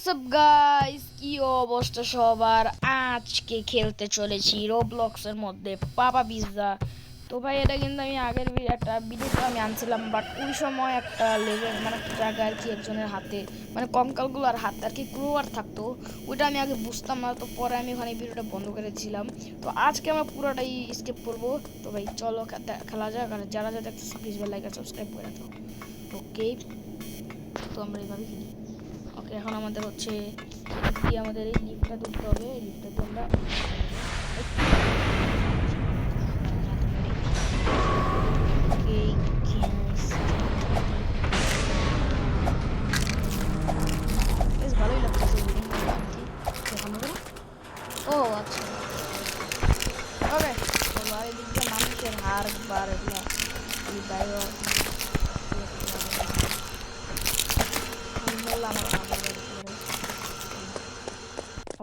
WhatsApp guys, কি অবস্থা সবার? আজকে খেলতে চলেছি রোবলক্সের মধ্যে পাপা পিৎজা। তো ভাই এটা কিন্তু আমি আগের একটা ভিডিওতে আমি আনছিলাম, বাট ওই সময় একটা লেভেল মানে একটা জায়গা আর কি একজনের হাতে মানে কঙ্কালগুলোর হাতে আর কি ক্রোয়ার থাকতো, ওইটা আমি আগে বুঝতাম না। তো পরে আমি ওখানে ভিডিওটা বন্ধ করেছিলাম। তো আজকে আমরা পুরোটাই স্কিপ করবো। তো ভাই চলো খেলা যাক, আর যারা যারা দেখতেছি প্লিজ লাইক আর সাবস্ক্রাইব করে দাও। ওকে, তো আমরা এইভাবে খেলি। ওকে, এখন আমাদের হচ্ছে কি আমাদের এই লিফটটা তুলতে হবে। এই লিফটটা দিয়ে আমরা বেশ ভালোই লাগতেছে। ও আচ্ছা, ওকে। তো এদিক দিয়ে মানুষের হার বার এগুলো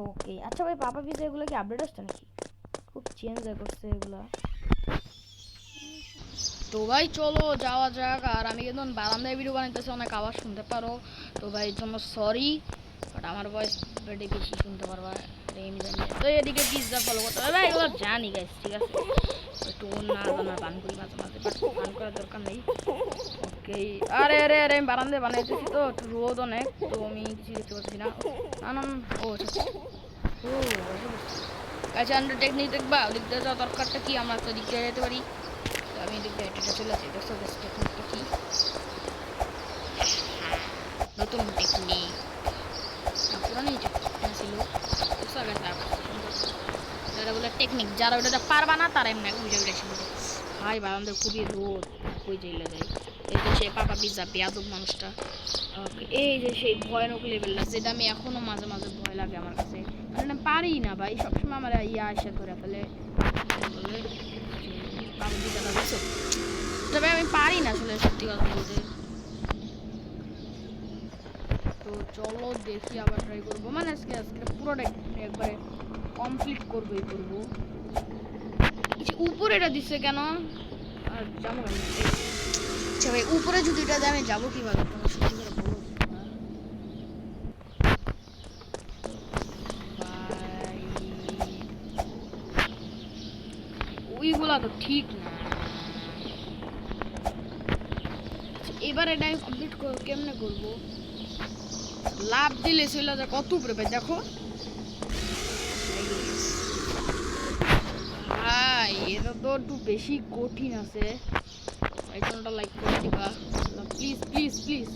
ওকে আচ্ছা ভাই, পাপা পিৎজা এগুলো কি আপডেট আসছে নাকি? খুব চেঞ্জ করছে এগুলা। তো ভাই চলো যাওয়া যাক। আর আমি কিন্তু বারান্দায় ভিডিও বানাইতেছি, অনেক আওয়াজ শুনতে পারো। তো ভাই এর জন্য সরি, বাট আমার ভয়েস বেশি শুনতে পারবা। তো এদিকে পিৎজা ফলো করতে হবে ভাই, এগুলো জানি গাইস, ঠিক আছে। একটু না জানার বান করি মাঝে মাঝে, বাট বান করার দরকার নেই। ওকে, আরে আরে আরে আমি বারান্দায় বানাইতেছি তো একটু রোদ অনেক, তো আমি কিছু দেখতে পাচ্ছি না। না না ও আচ্ছা, ও আচ্ছা, আমরা টেকনিক দেখবা। ওদিক দিয়ে যাওয়ার দরকারটা কি, আমরা তো দিক দিয়ে যেতে পারি। তো আমি এদিক দিয়ে এটা চলে আসি। দেখছো টেকনিকটা কি, নতুন টেকনিক পুরানি ছিল এটা বলে টেকনিক। যারা ওটা পারবা না তারা এমনি বুঝে উঠে শিখবে। ভাই বারান্দায় খুবই রোদ, কই যাইলে যায়। এই যে সেই পাপা পিৎজা বেয়াদব মানুষটা। ওকে, এই যে সেই ভয়ানক লেভেলটা, যেটা আমি এখনো মাঝে মাঝে ভয় লাগে আমার কাছে, মানে পারি না ভাই, সবসময় আমার ইয়া এসে ধরে ফেলে। পাপা পিৎজাটা বুঝছো, তবে আমি পারি না আসলে সত্যি কথা বলতে। তো চলো দেখি, আবার ট্রাই করবো, মানে আজকে পুরোটা একবারে কমপ্লিট করবোই করবো। উপরে এটা দিচ্ছে কেন? আর যাবো কেন? আচ্ছা ভাই, উপরে যদি এটা দেয় আমি যাবো কিভাবে? তোমার সত্যি করে বলো ভাই, ওইগুলা তো ঠিক না। এবার এটা আমি কমপ্লিট কেমনে করবো? লাভ দিলে চলে যা কত উপরে ভাই, দেখো ভাই, এটা তো একটু বেশি কঠিন আছে। আইকনটা লাইক করে দিবা প্লিজ প্লিজ প্লিজ।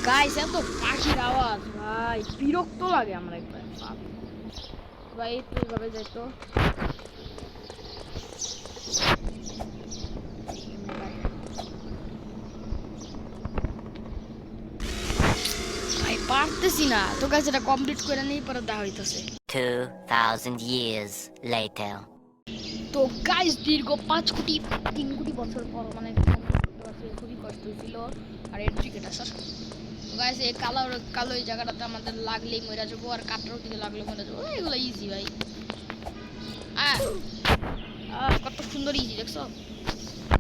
গাইস এত পাখির আওয়াজ ভাই, বিরক্ত লাগে আমরা একবার। ভাই একটু এইভাবে যাই তো। ভাই পারতেছি না তো গাইস, এটা কমপ্লিট করে নেই, পরে দেখা হইতাছে। 2000 years later. তো গাইস দীর্ঘ 5 কোটি 3 কোটি বছর পর মানে খুবই কষ্ট হয়েছিল। আর এর টিকিট আসার গাইস, এই কালো কালো এই জায়গাটাতে আমাদের লাগলেই মরে যাবো, আর কাটার দিকে লাগলে মরে যাবো। এগুলো ইজি ভাই, কত সুন্দর ইজি দেখছো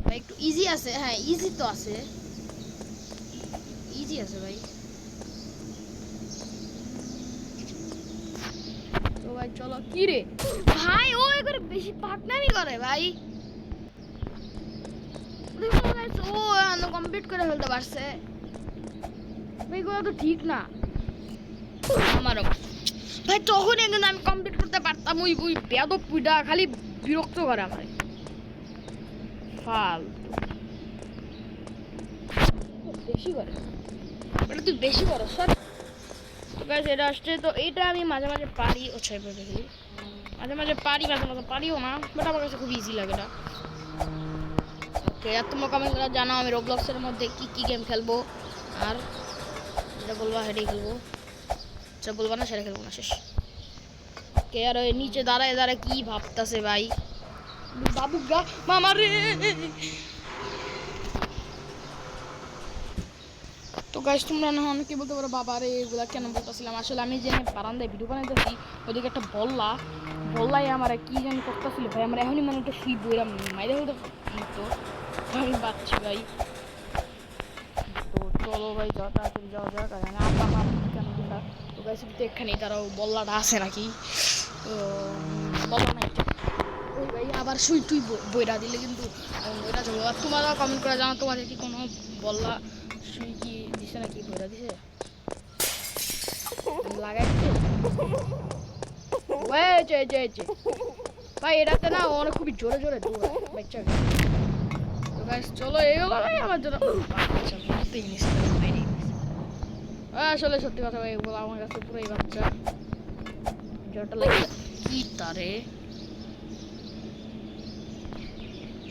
ভাই, একটু ইজি আছে। হ্যাঁ ইজি তো আছে, ইজি আছে ভাই। তো ভাই চলো। কি রে ভাই, ও এবারে বেশি পাকনামি করে ভাই। ও কমপ্লিট করে ফেলতে পারছে, এগুলো তো ঠিক না। আমারও ভাই তখন কিন্তু আমি কমপ্লিট করতে পারতাম, ওই ওই বেয়াদব পুইটা খালি বিরক্ত করে আমার। বেশি করে এটা তুই বেশি করো সব। তো গাইস এটা আসছে, তো এইটা আমি মাঝে মাঝে পারি। ও ছয় করে দেখি, মাঝে মাঝে পারি, মাঝে মাঝে পারিও না, বাট আমার কাছে খুব ইজি লাগে এটা। ওকে, আর তোমরা কমেন্ট করে জানাও আমি রোবলক্সের মধ্যে কি কি গেম খেলবো, আর যেটা বলবো সেটাই খেলবো, যেটা বলবো না সেটা খেলবো না, শেষ। ওকে, আর ওই নিচে দাঁড়ায় দাঁড়ায় কি ভাবতেছে ভাই, বাবু গা মামা রে। তো গাইস তোমরা না অনেকে বলতে পারো বাবা রে এগুলা কেন বলতেছিলাম, আসলে আমি যে বারান্দায় ভিডিও বানাইতেছি ওদিকে একটা বললাই আমার কি জানি করতেছিল ভাই, আমার এখনই মানে একটা শুই বইরাম মাইরে হতে তো আমি বাচ্চি ভাই। তো চলো ভাই যাওয়া তাড়াতাড়ি যাওয়া যাক। আর আমি আব্বা মা কেন দিলা তো গাইস তো এখানে তারাও বল্লাটা আছে নাকি, তো বল্লা নাই ওই ভাই আবার শুই টুই বইরা দিলে কিন্তু বইরা যাবো। আর তোমরা কমেন্ট করে জানো তোমাদের কি কোনো বল্লা শুই কি দিছে নাকি, বইরা দিছে লাগাইছে ভাই। এটাতে না অনেক খুবই জোরে জোরে দৌড়ায় বাচ্চা। তো গাইস চলো এগুলো ভাই আমার জন্য আচ্ছা বুঝতেই নিস আসলে সত্যি কথা ভাই, এগুলো আমার কাছে পুরোই বাচ্চা জোরটা লাগে কি তারে।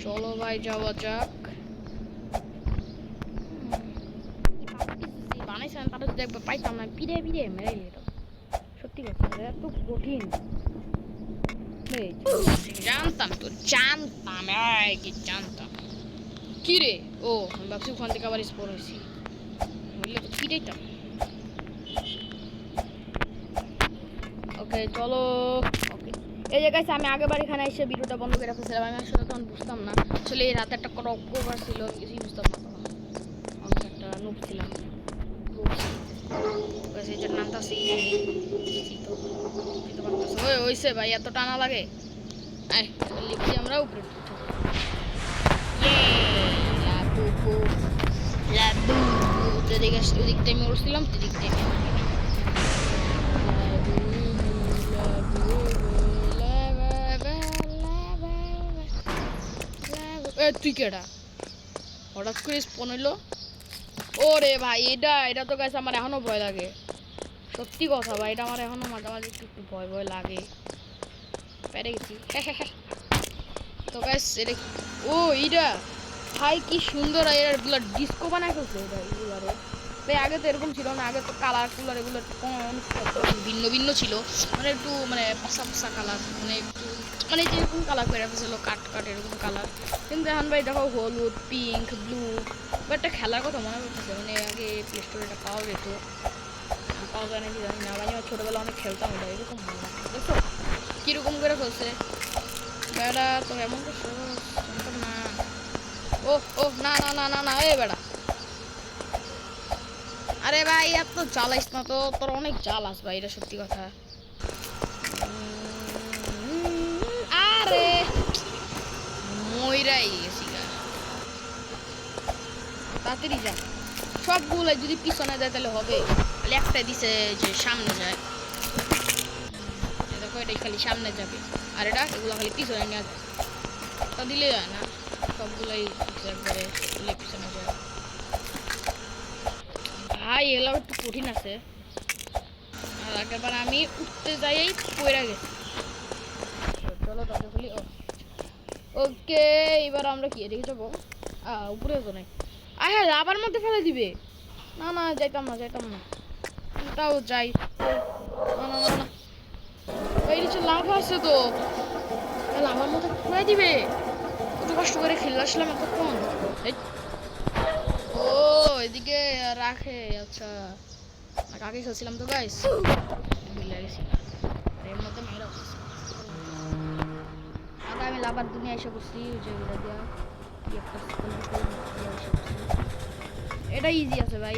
চলো ভাই যাওয়া যাক। বানাইছেন তারা যদি একবার পাইতাম না পিড়ে পিড়ে মেরে যেত, সত্যি কথা এত কঠিন। জানতাম তো জানতাম কি জানতাম কি রে। ও আমি ভাবছি ওখান থেকে আবার স্পোর হয়েছি, বললে তো পিটাইতাম। ওকে চলো। ওকে এই জায়গায় আমি আগেবার এখানে এসে ভিডিওটা বন্ধ করে রাখছিলাম, আমি আসলে তখন বুঝতাম না আসলে এই রাতে একটা কভার ছিল, কিছুই বুঝতাম না তখন, আমি একটা নুব ছিলাম। এটার নামটা হইছে ভাই, এত টানা লাগে লিখছি আমরা উপরে ওদিকটা আমি উঠছিলাম সেদিকটা তুই কেডা হঠাৎ করে স্পন হইলো। ওরে ভাই এটা তো গাছ আমার এখনো ভয় লাগে, সত্যি কথা ভাই, এটা আমার এখনো মাঝে মাঝে একটু ভয় ভয় লাগে। পেরে গেছি তো গাছ এটা ও এইটা ভাই কি সুন্দর, এগুলো ডিস্কো বানায় ফেলছে ভাই এগুলারে ভাই। আগে তো এরকম ছিল না, আগে তো কালার কুলার এগুলো ভিন্ন ভিন্ন ছিল, মানে একটু মানে পাশা পাশা কালার, মানে একটু মানে যেরকম কালার করে ফেলছিল কাট কাট এরকম কালার। কিন্তু এখন ভাই দেখো হলুদ পিঙ্ক ব্লু বা একটা খেলার কথা মনে করতেছে, মানে আগে প্লে স্টোরে এটা পাওয়া যেত, পাওয়া যায় নাকি জানি না, আমি আমার ছোটোবেলা অনেক খেলতাম ওটা, এরকম দেখো কীরকম করে ফেলছে বেড়া। তো এমন করছে না, ও ও না না না না না এ বেড়া, আরে ভাই এত জ্বালাইস না তো, তোর অনেক জ্বালাস ভাই, এটা সত্যি কথা। আরে মইরাই গেছি গা, তাড়াতাড়ি যা। সবগুলো যদি পিছনে যায় তাহলে হবে, খালি একটাই দিছে যে সামনে যায়, দেখো এটাই খালি সামনে যাবে, আর এটা এগুলো খালি পিছনে নিয়ে যায়, তা দিলে যায় না, সবগুলাই একবারে দিলে পিছনে যায়। ভাই এগুলো একটু কঠিন আছে, আর আগেরবার আমি উঠতে যাইই পড়ে গেছি। চলো তাতে খুলি। ওকে এবার আমরা কি এদিকে যাবো, উপরে তো নাই, হ্যাঁ লাভার মধ্যে ফেলে দিবে, না না যাইতাম না যাইতাম না, ওটাও যাই না না না, এই নিচে লাভ আছে তো, লাভার মধ্যে ফেলে দিবে, কত কষ্ট করে খেলে আসলাম এতক্ষণ। ও এদিকে রাখে, আচ্ছা আগে খেলছিলাম তো গাইস, মিলে গেছি এর মধ্যে মেয়েরা আগে আমি লাভার দুনিয়া এসে করছি, যে ওটা দেওয়া এটা ইজি আছে ভাই,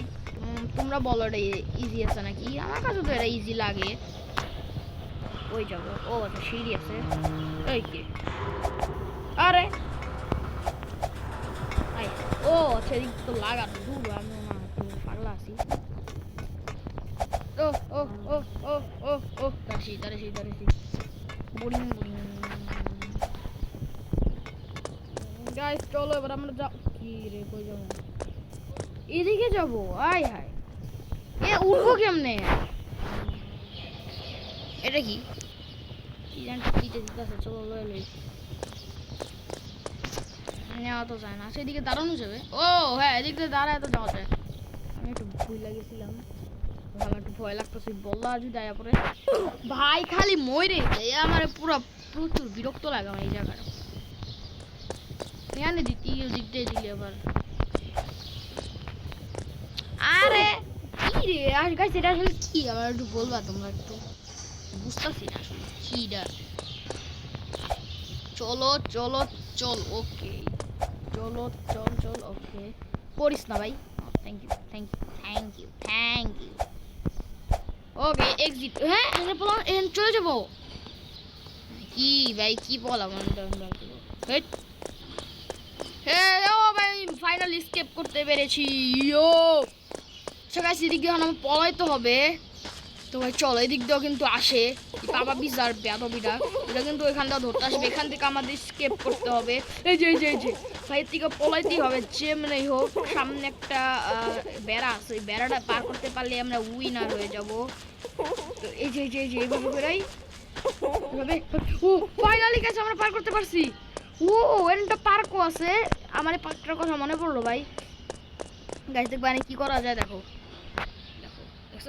তোমরা বলো এটা ইজি আছে নাকি, আমার কাছে তো এটা ইজি লাগে। ওই যাবো, ও আচ্ছা সিঁড়ি আছে, ওই কে আরে ও আচ্ছা এদিক তো লাগানো দূর, আমি না পাগলা আছি। ও ও ও ও ও ও দাঁড়িয়েছি দাঁড়িয়েছি দাঁড়িয়েছি, বোরিং বোরিং গাইস। চলো এবার আমরা যাও, কি রে কই যাবো, এদিকে যাবো, আয় হায় এ উঠবো কেমনে, এটা কি কি জানি দিতে দিতেছে, চলো লয়ে লই, নেওয়া তো যায় না, সেদিকে দাঁড়ানো যাবে। ও হ্যাঁ এদিক দিয়ে দাঁড়ায় তো যাওয়া যায়, আমি একটু ভয় লাগিয়েছিলাম, আমার একটু ভয় লাগতেছে, বললা যদি আয়া পরে ভাই খালি মরে যায়, আমার পুরো প্রচুর বিরক্ত লাগে আমার এই জায়গাটা, এখানে দিতে দিক দিয়ে দিলে আবার, আরে কি রে আর গাইস এটা আসলে কি, আমার একটু বলবা তোমরা, একটু বুঝতেছি না আসলে কিটা, চলো চলো চল ওকে চলো চল ওকে পড়িস না ভাই থ্যাংক ইউ ওকে এক্সিট হ্যাঁ চলে যাবো কি ভাই কি বলা ও ভাই ফাইনাল স্কেপ করতে পেরেছি ইয়ো গাইস এদিক দিয়ে আমার পলাইতে হবে তো ভাই চলো এদিক দিয়েও কিন্তু আসে বাবা বিজার বেদবিটা এটা কিন্তু এখান থেকে ধরতে আসবে এখান থেকে আমাদের স্কেপ করতে হবে এই যে ভাই এর থেকে পলাইতেই হবে যেমনি হোক সামনে একটা বেড়া আছে ওই বেড়াটা পার করতে পারলে আমরা উইনার হয়ে যাব তো এই যে এইভাবে বেড়াই এভাবে ও ফাইনালি গেছে আমরা পার করতে পারছি ও এরটা পার্কও আছে আমার এই পার্কটার কথা মনে পড়লো ভাই গাইস দেখবা কি করা যায় দেখো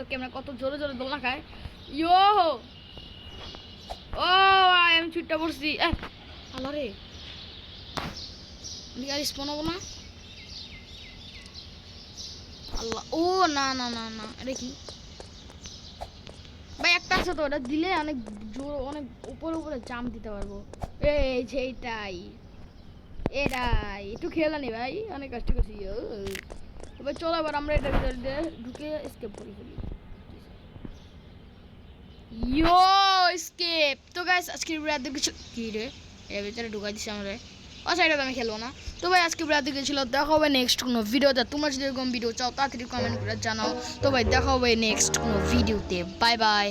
ক্যামেরা কত জোরে জোরে দোলনা খায় ইয়ো ও আমি ছুটটা পড়ছি আল্লাহ রে আর স্পন হবো না আল্লাহ ও না এটা কি ভাই একটা আছে তো ওটা দিলে অনেক জোর অনেক উপরে জাম্প দিতে পারবো এই যে এটাই একটু খেলা নি ভাই অনেক কষ্ট করছি এবার চলো এবার আমরা এটা ভিতরে ঢুকে স্কেপ করে ফেলি ইয়ো স্কেপ তো গাইস আজকের ভিডিও কিছু কি রে এর ভিতরে ঢুকাই দিছি আমরা আচ্ছা এটা আমি খেলবো না তো ভাই আজকে ভিডিও ছিল দেখা হবে নেক্সট কোনো ভিডিওতে তোমরা যদি এরকম ভিডিও চাও তাড়াতাড়ি কমেন্ট করে জানাও তো ভাই দেখা হবে নেক্সট কোনো ভিডিওতে বাই বাই